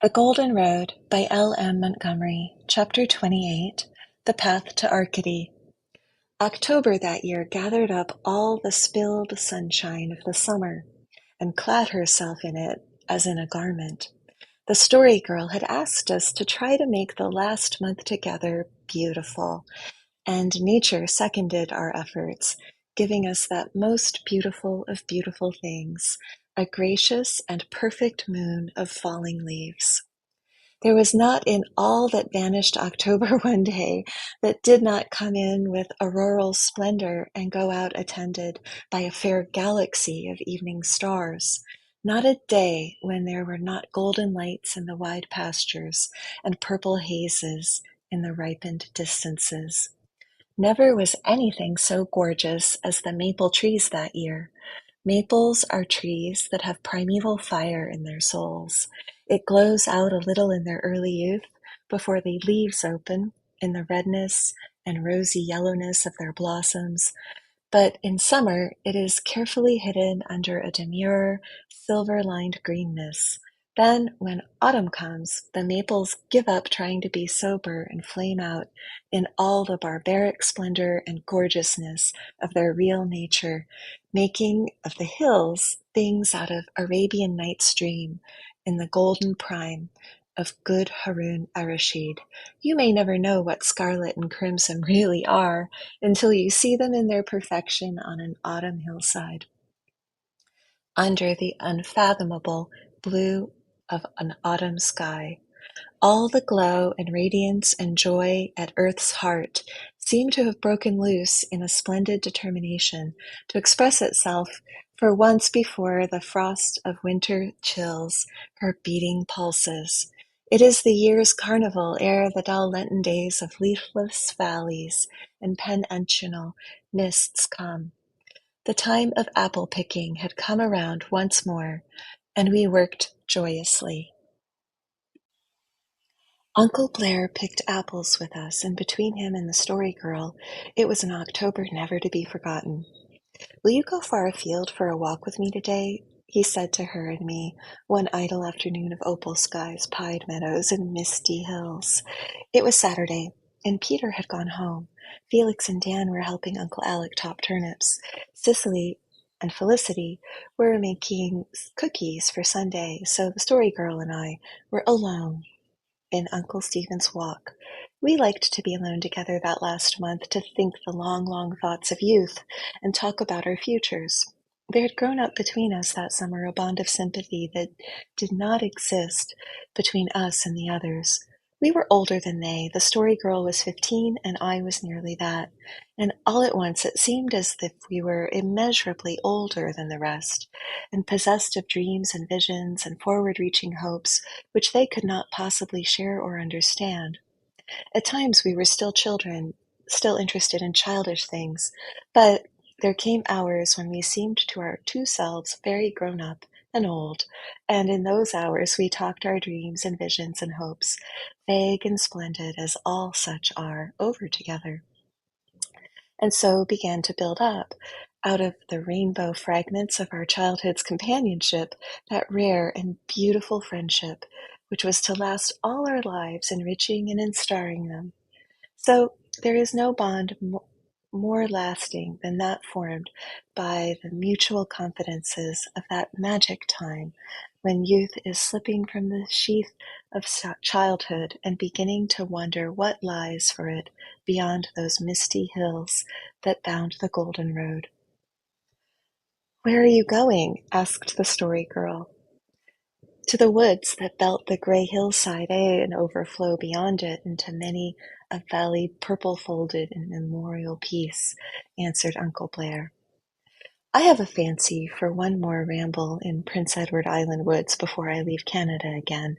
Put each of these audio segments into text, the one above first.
The Golden Road by L.M. Montgomery, Chapter 28, The Path to Arcady. October that year gathered up all the spilled sunshine of the summer and clad herself in it as in a garment. The Story Girl had asked us to try to make the last month together beautiful, and nature seconded our efforts, giving us that most beautiful of beautiful things, a gracious and perfect moon of falling leaves. There was not in all that vanished October one day that did not come in with auroral splendor and go out attended by a fair galaxy of evening stars. Not a day when there were not golden lights in the wide pastures and purple hazes in the ripened distances. Never was anything so gorgeous as the maple trees that year. Maples are trees that have primeval fire in their souls. It glows out a little in their early youth before the leaves open in the redness and rosy yellowness of their blossoms, but in summer it is carefully hidden under a demure, silver-lined greenness. Then, when autumn comes, the maples give up trying to be sober and flame out in all the barbaric splendor and gorgeousness of their real nature, making of the hills things out of Arabian Nights' dream in the golden prime of good Harun al-Rashid. You may never know what scarlet and crimson really are until you see them in their perfection on an autumn hillside, under the unfathomable blue of an autumn sky. All the glow and radiance and joy at earth's heart seem to have broken loose in a splendid determination to express itself for once before the frost of winter chills her beating pulses. It is the year's carnival ere the dull Lenten days of leafless valleys and penitential mists come. The time of apple picking had come around once more, and we worked joyously. Uncle Blair picked apples with us, and between him and the Story Girl, it was an October never to be forgotten. "Will you go far afield for a walk with me today?" he said to her and me, one idle afternoon of opal skies, pied meadows, and misty hills. It was Saturday, and Peter had gone home. Felix and Dan were helping Uncle Alec top turnips. Cicely and Felicity were making cookies for Sunday, so the Story Girl and I were alone in Uncle Stephen's Walk. We liked to be alone together that last month, to think the long, long thoughts of youth and talk about our futures. There had grown up between us that summer a bond of sympathy that did not exist between us and the others. We were older than they. The Story Girl was 15 and I was nearly that. And all at once it seemed as if we were immeasurably older than the rest, and possessed of dreams and visions and forward-reaching hopes which they could not possibly share or understand. At times we were still children, still interested in childish things, but there came hours when we seemed to our two selves very grown up and old, and in those hours we talked our dreams and visions and hopes, vague and splendid as all such are, over together, and so began to build up, out of the rainbow fragments of our childhood's companionship, that rare and beautiful friendship which was to last all our lives, enriching and instarring them. So there is no bond more lasting than that formed by the mutual confidences of that magic time when youth is slipping from the sheath of childhood and beginning to wonder what lies for it beyond those misty hills that bound the Golden Road. "Where are you going?" asked the Story Girl. "To the woods that belt the gray hillside, and overflow beyond it into many a valley purple-folded in memorial peace," answered Uncle Blair. "I have a fancy for one more ramble in Prince Edward Island woods before I leave Canada again,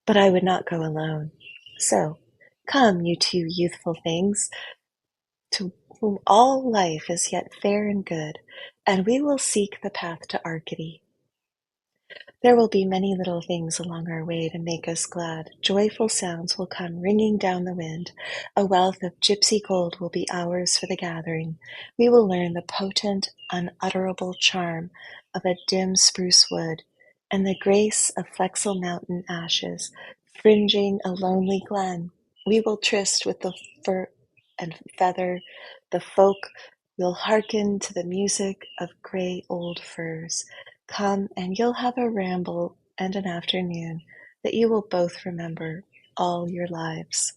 but I would not go alone. So, come, you two youthful things, to whom all life is yet fair and good, and we will seek the path to Arcady. There will be many little things along our way to make us glad. Joyful sounds will come ringing down the wind. A wealth of gypsy gold will be ours for the gathering. We will learn the potent, unutterable charm of a dim spruce wood, and the grace of Flexel mountain ashes, fringing a lonely glen. We will tryst with the fur and feather, the folk will hearken to the music of grey old firs. Come, and you'll have a ramble and an afternoon that you will both remember all your lives.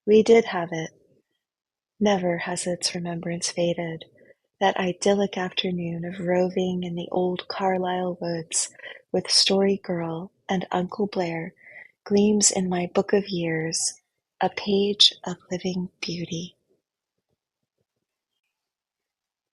We did have it. Never has its remembrance faded. That idyllic afternoon of roving in the old Carlisle woods with Story Girl and Uncle Blair gleams in my book of years, a page of living beauty.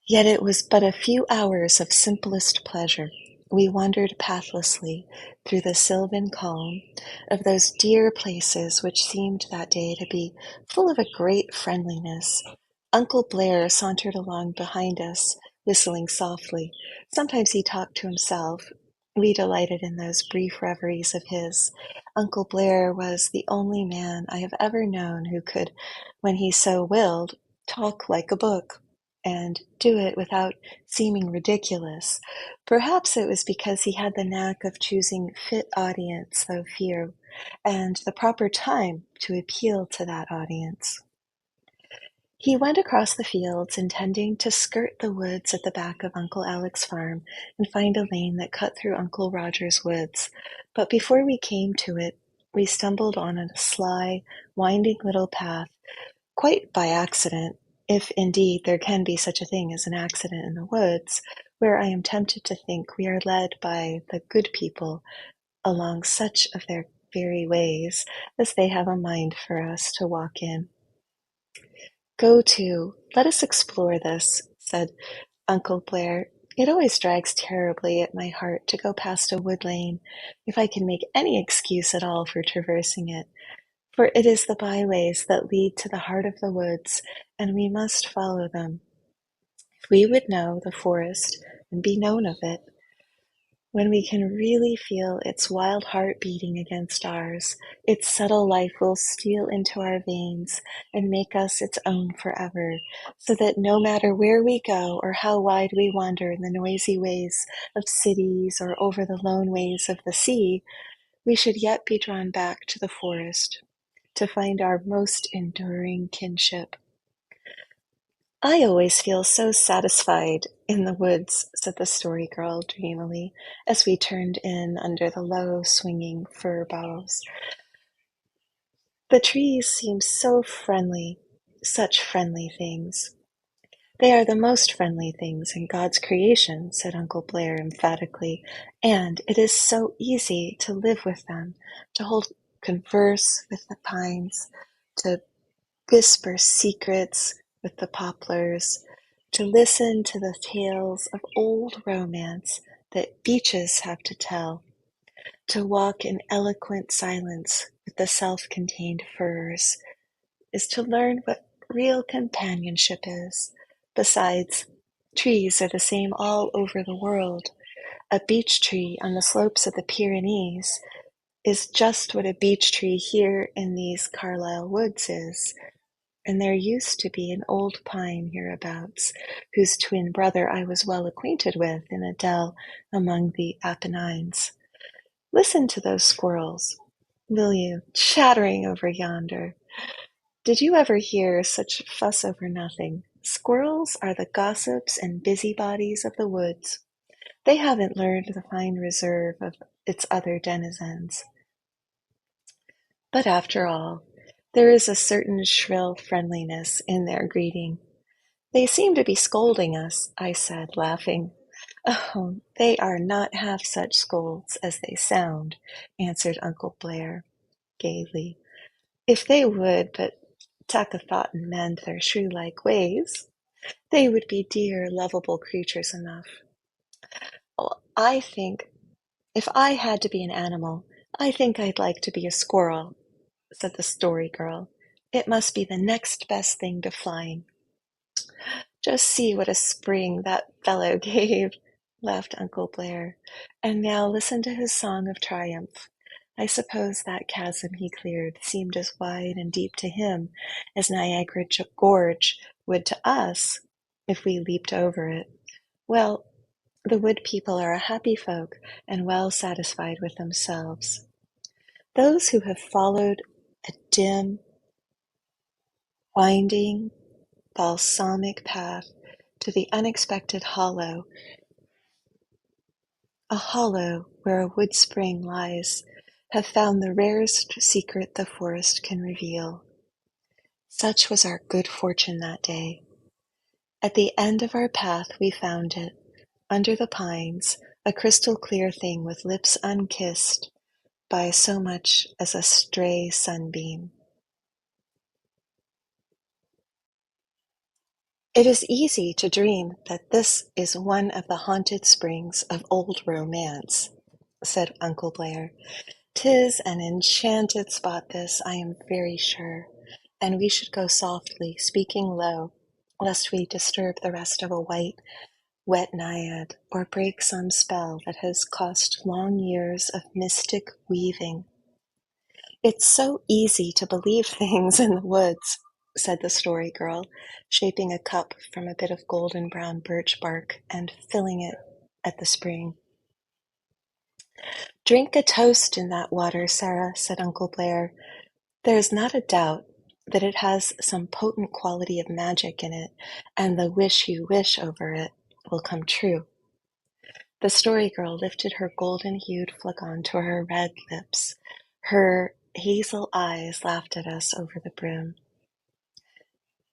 Yet it was but a few hours of simplest pleasure. We wandered pathlessly through the sylvan calm of those dear places which seemed that day to be full of a great friendliness. Uncle Blair sauntered along behind us, whistling softly. Sometimes he talked to himself. We delighted in those brief reveries of his. Uncle Blair was the only man I have ever known who could, when he so willed, talk like a book, and do it without seeming ridiculous. Perhaps it was because he had the knack of choosing fit audience, though few, and the proper time to appeal to that audience. He went across the fields, intending to skirt the woods at the back of Uncle Alec's farm and find a lane that cut through Uncle Roger's woods. But before we came to it, we stumbled on a sly, winding little path, quite by accident, if indeed there can be such a thing as an accident in the woods, where I am tempted to think we are led by the good people along such of their very ways as they have a mind for us to walk in. Go to, let us explore this, said Uncle Blair. It always drags terribly at my heart to go past a wood lane, if I can make any excuse at all for traversing it, for it is the byways that lead to the heart of the woods, and we must follow them. If we would know the forest and be known of it, when we can really feel its wild heart beating against ours, its subtle life will steal into our veins and make us its own forever, so that no matter where we go or how wide we wander in the noisy ways of cities or over the lone ways of the sea, we should yet be drawn back to the forest to find our most enduring kinship. I always feel so satisfied in the woods, said the Story Girl dreamily, as we turned in under the low, swinging fir boughs. The trees seem so friendly, such friendly things. They are the most friendly things in God's creation, said Uncle Blair emphatically, and it is so easy to live with them, to hold converse with the pines, to whisper secrets with the poplars, to listen to the tales of old romance that beeches have to tell, to walk in eloquent silence with the self-contained firs, is to learn what real companionship is. Besides, trees are the same all over the world. A beech tree on the slopes of the Pyrenees is just what a beech tree here in these Carlisle woods is. And there used to be an old pine hereabouts, whose twin brother I was well acquainted with in a dell among the Apennines. Listen to those squirrels, will you, chattering over yonder. Did you ever hear such fuss over nothing? Squirrels are the gossips and busybodies of the woods. They haven't learned the fine reserve of its other denizens. But after all, there is a certain shrill friendliness in their greeting. They seem to be scolding us, I said, laughing. Oh, they are not half such scolds as they sound, answered Uncle Blair gaily. If they would but take a thought and mend their shrew-like ways, they would be dear, lovable creatures enough. Well, I think, if I had to be an animal, I think I'd like to be a squirrel, said the Story Girl. It must be the next best thing to flying. Just see what a spring that fellow gave, laughed Uncle Blair. And now listen to his song of triumph. I suppose that chasm he cleared seemed as wide and deep to him as Niagara Gorge would to us if we leaped over it. Well, The wood people are a happy folk and well satisfied with themselves. Those who have followed a dim, winding, balsamic path to the unexpected hollow, a hollow where a wood spring lies, have found the rarest secret the forest can reveal. Such was our good fortune that day. At the end of our path we found it, under the pines, a crystal clear thing with lips unkissed by so much as a stray sunbeam. It is easy to dream that this is one of the haunted springs of old romance, said Uncle Blair. 'Tis an enchanted spot this, I am very sure, and we should go softly, speaking low, lest we disturb the rest of a white, wet naiad, or break some spell that has cost long years of mystic weaving. It's so easy to believe things in the woods, said the Story Girl, shaping a cup from a bit of golden brown birch bark and filling it at the spring. Drink a toast in that water, Sarah, said Uncle Blair. There is not a doubt that it has some potent quality of magic in it, and the wish you wish over it will come true. The Story Girl lifted her golden-hued flagon to her red lips. Her hazel eyes laughed at us over the brim.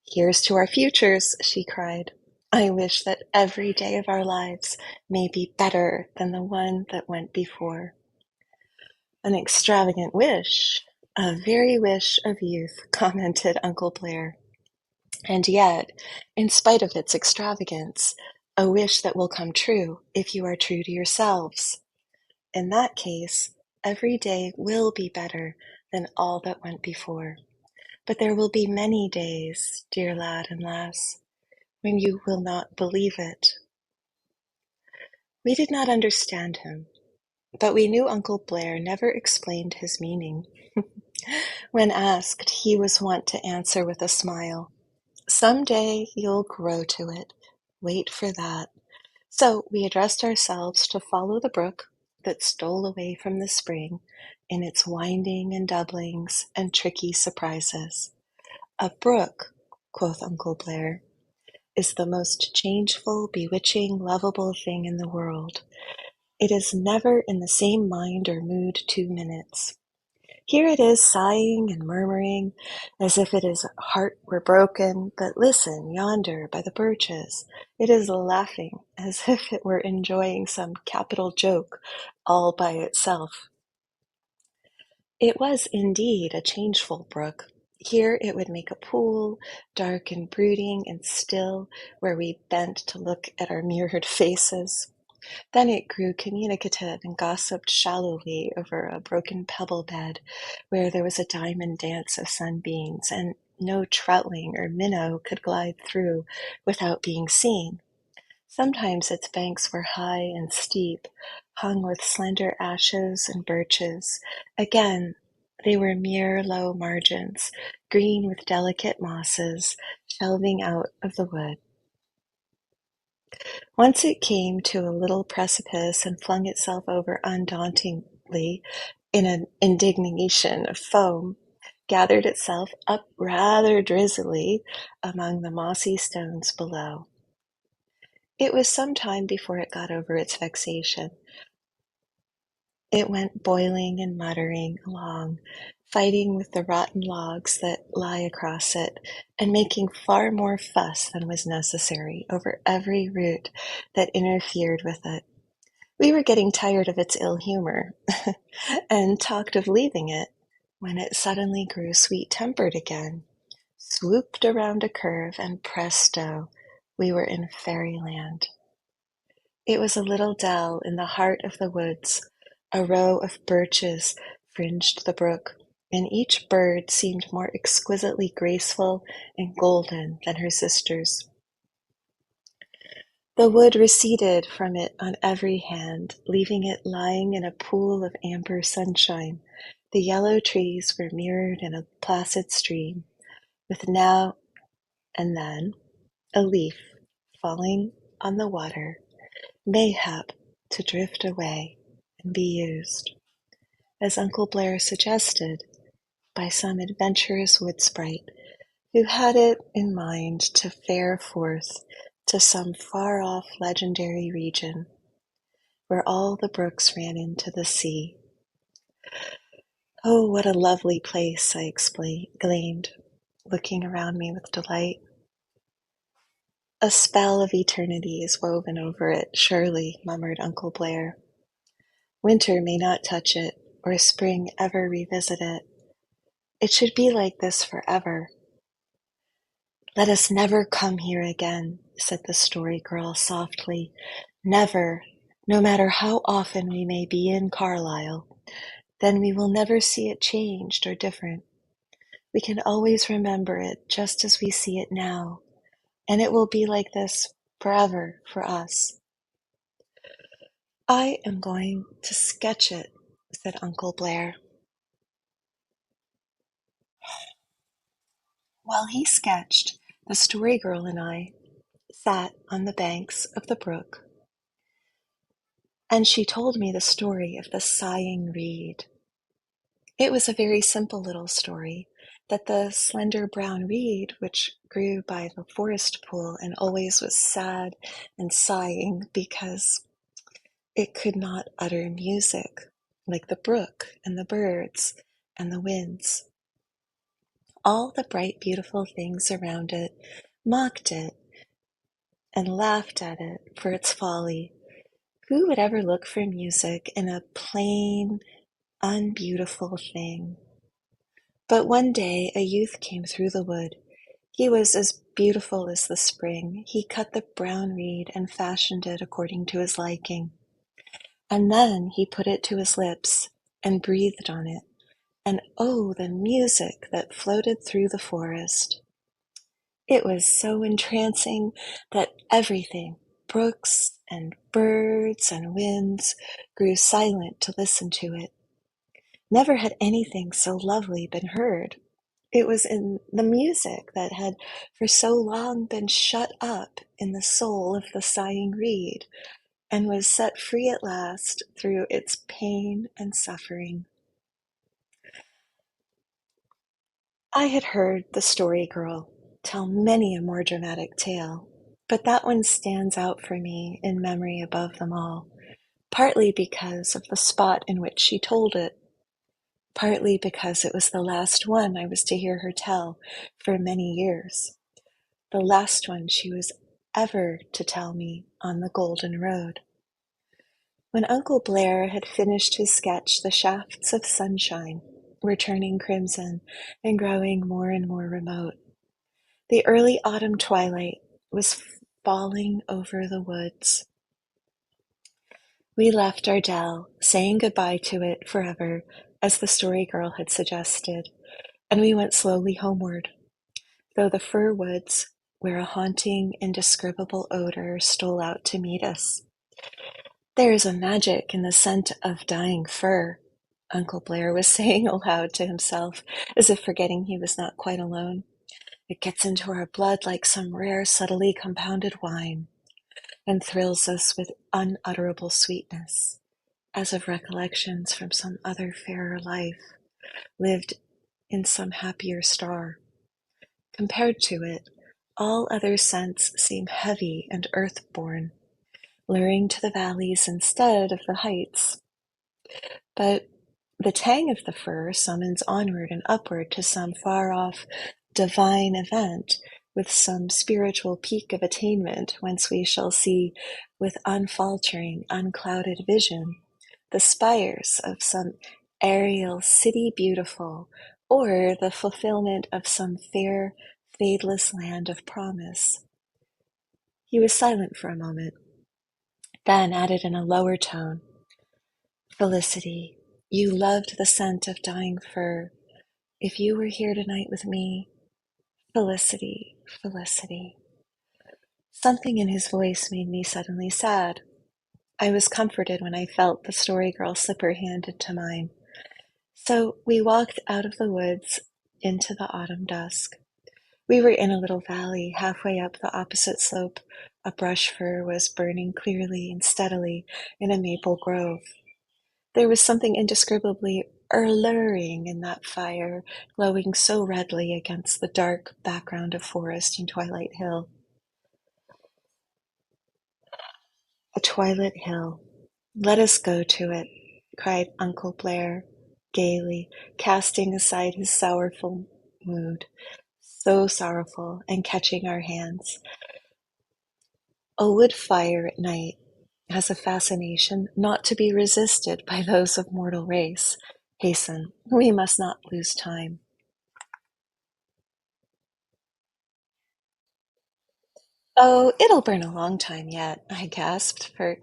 Here's to our futures, she cried. I wish that every day of our lives may be better than the one that went before. An extravagant wish, a very wish of youth, commented Uncle Blair. And yet, in spite of its extravagance, a wish that will come true if you are true to yourselves. In that case, every day will be better than all that went before. But there will be many days, dear lad and lass, when you will not believe it. We did not understand him, but we knew Uncle Blair never explained his meaning. When asked, he was wont to answer with a smile, "Some day you'll grow to it. Wait for that." So we addressed ourselves to follow the brook that stole away from the spring in its winding and doublings and tricky surprises. A brook, quoth Uncle Blair, is the most changeful, bewitching, lovable thing in the world. It is never in the same mind or mood 2 minutes. Here it is sighing and murmuring, as if its heart were broken, but listen, yonder, by the birches, it is laughing, as if it were enjoying some capital joke all by itself. It was indeed a changeful brook. Here it would make a pool, dark and brooding and still, where we bent to look at our mirrored faces. Then it grew communicative and gossiped shallowly over a broken pebble bed where there was a diamond dance of sunbeams, and no troutling or minnow could glide through without being seen. Sometimes its banks were high and steep, hung with slender ashes and birches. Again, they were mere low margins, green with delicate mosses, shelving out of the wood. Once it came to a little precipice and flung itself over undauntedly in an indignation of foam, gathered itself up rather drizzily among the mossy stones below. It was some time before it got over its vexation. It went boiling and muttering along, fighting with the rotten logs that lie across it, and making far more fuss than was necessary over every root that interfered with it. We were getting tired of its ill humor, and talked of leaving it, when it suddenly grew sweet-tempered again, swooped around a curve, and presto, we were in fairyland. It was a little dell in the heart of the woods. A row of birches fringed the brook, and each bird seemed more exquisitely graceful and golden than her sisters. The wood receded from it on every hand, leaving it lying in a pool of amber sunshine. The yellow trees were mirrored in a placid stream, with now and then a leaf falling on the water mayhap to drift away and be used, as Uncle Blair suggested, by some adventurous wood sprite who had it in mind to fare forth to some far-off legendary region where all the brooks ran into the sea. "Oh, what a lovely place!" I exclaimed, looking around me with delight. "A spell of eternity is woven over it, surely," murmured Uncle Blair. "Winter may not touch it, or spring ever revisit it. It should be like this forever." "Let us never come here again," said the Story Girl softly. "Never, no matter how often we may be in Carlisle. Then we will never see it changed or different. We can always remember it just as we see it now, and it will be like this forever for us." "I am going to sketch it," said Uncle Blair. While he sketched, the Story Girl and I sat on the banks of the brook, and she told me the story of the sighing reed. It was a very simple little story, that the slender brown reed, which grew by the forest pool and always was sad and sighing because it could not utter music, like the brook and the birds and the winds. All the bright, beautiful things around it mocked it and laughed at it for its folly. Who would ever look for music in a plain, unbeautiful thing? But one day a youth came through the wood. He was as beautiful as the spring. He cut the brown reed and fashioned it according to his liking. And then he put it to his lips and breathed on it. And oh, the music that floated through the forest! It was so entrancing that everything, brooks and birds and winds, grew silent to listen to it. Never had anything so lovely been heard. It was in the music that had for so long been shut up in the soul of the sighing reed, and was set free at last through its pain and suffering. I had heard the Story Girl tell many a more dramatic tale, but that one stands out for me in memory above them all, partly because of the spot in which she told it, partly because it was the last one I was to hear her tell for many years, the last one she was ever to tell me on the Golden Road. When Uncle Blair had finished his sketch, the shafts of sunshine were turning crimson and growing more and more remote. The early autumn twilight was falling over the woods. We left our dell, saying goodbye to it forever, as the Story Girl had suggested, and we went slowly homeward, though the fir woods, where a haunting, indescribable odor stole out to meet us. "There is a magic in the scent of dying fir," Uncle Blair was saying aloud to himself, as if forgetting he was not quite alone. "It gets into our blood like some rare, subtly compounded wine, and thrills us with unutterable sweetness, as of recollections from some other fairer life, lived in some happier star. Compared to it, all other scents seem heavy and earth-born, luring to the valleys instead of the heights. But the tang of the fir summons onward and upward to some far-off divine event, with some spiritual peak of attainment, whence we shall see with unfaltering, unclouded vision the spires of some aerial city beautiful, or the fulfillment of some fair, fadeless land of promise." He was silent for a moment, then added in a lower tone, "Felicity, you loved the scent of dying fir. If you were here tonight with me, Felicity, Felicity." Something in his voice made me suddenly sad. I was comforted when I felt the Story Girl slip her hand into mine. So we walked out of the woods into the autumn dusk. We were in a little valley halfway up the opposite slope. A brush fir was burning clearly and steadily in a maple grove. There was something indescribably alluring in that fire, glowing so redly against the dark background of forest and Twilight Hill. A Twilight Hill. Let us go to it, cried Uncle Blair, gaily, casting aside his sorrowful mood, so sorrowful, and catching our hands. A wood fire at night has a fascination not to be resisted by those of mortal race. Hasten, we must not lose time. Oh, it'll burn a long time yet, I gasped, for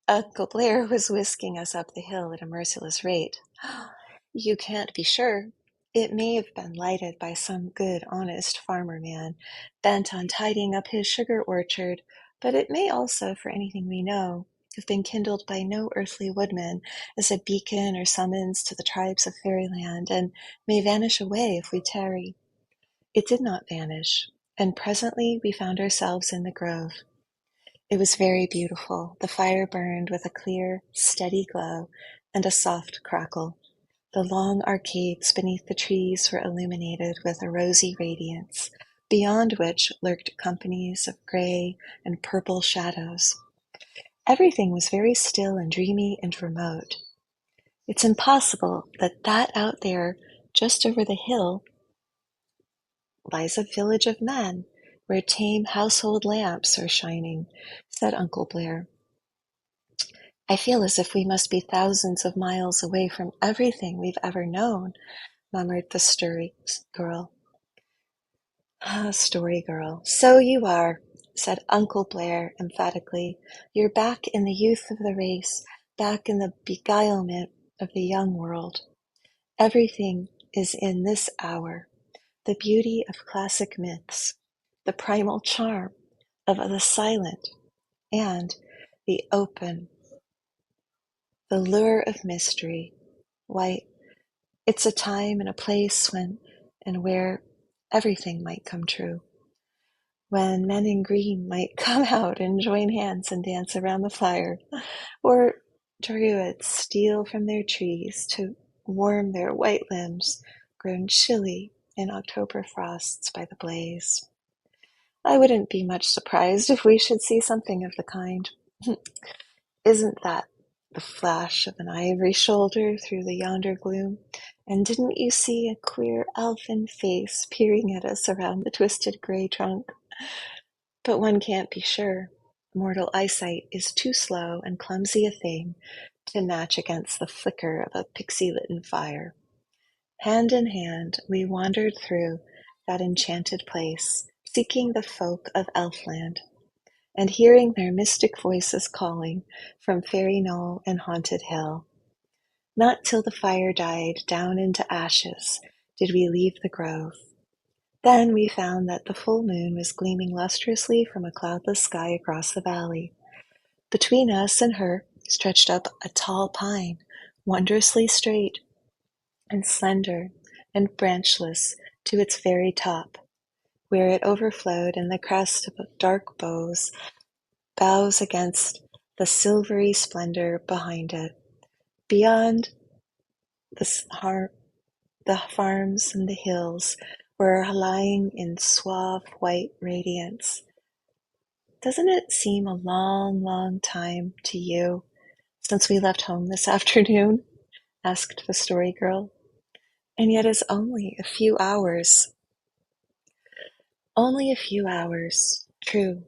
Uncle Blair was whisking us up the hill at a merciless rate. You can't be sure. It may have been lighted by some good, honest farmer man, bent on tidying up his sugar orchard, but it may also, for anything we know, have been kindled by no earthly woodman as a beacon or summons to the tribes of fairyland, and may vanish away if we tarry. It did not vanish, and presently we found ourselves in the grove. It was very beautiful. The fire burned with a clear, steady glow and a soft crackle. The long arcades beneath the trees were illuminated with a rosy radiance, beyond which lurked companies of gray and purple shadows. Everything was very still and dreamy and remote. It's impossible that out there, just over the hill, lies a village of men, where tame household lamps are shining, said Uncle Blair. I feel as if we must be thousands of miles away from everything we've ever known, murmured the Story Girl. Ah, Story Girl. So you are, said Uncle Blair emphatically. You're back in the youth of the race, back in the beguilement of the young world. Everything is in this hour. The beauty of classic myths, the primal charm of the silent, and the open, the lure of mystery. Why, it's a time and a place when and where everything might come true. When men in green might come out and join hands and dance around the fire, or druids steal from their trees to warm their white limbs grown chilly in October frosts by the blaze. I wouldn't be much surprised if we should see something of the kind. Isn't that the flash of an ivory shoulder through the yonder gloom? And didn't you see a queer elfin face peering at us around the twisted gray trunk? But one can't be sure. Mortal eyesight is too slow and clumsy a thing to match against the flicker of a pixie-litten fire. Hand in hand, we wandered through that enchanted place, seeking the folk of Elfland, and hearing their mystic voices calling from fairy knoll and haunted hill. Not till the fire died down into ashes did we leave the grove. Then we found that the full moon was gleaming lustrously from a cloudless sky across the valley. Between us and her stretched up a tall pine, wondrously straight and slender and branchless to its very top, where it overflowed in the crest of dark boughs against the silvery splendor behind it. Beyond the farms and the hills were lying in suave white radiance. Doesn't it seem a long, long time to you since we left home this afternoon? Asked the Story Girl. And yet it's only a few hours. Only a few hours, true.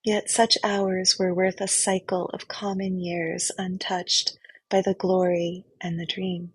Yet such hours were worth a cycle of common years untouched by the glory and the dream.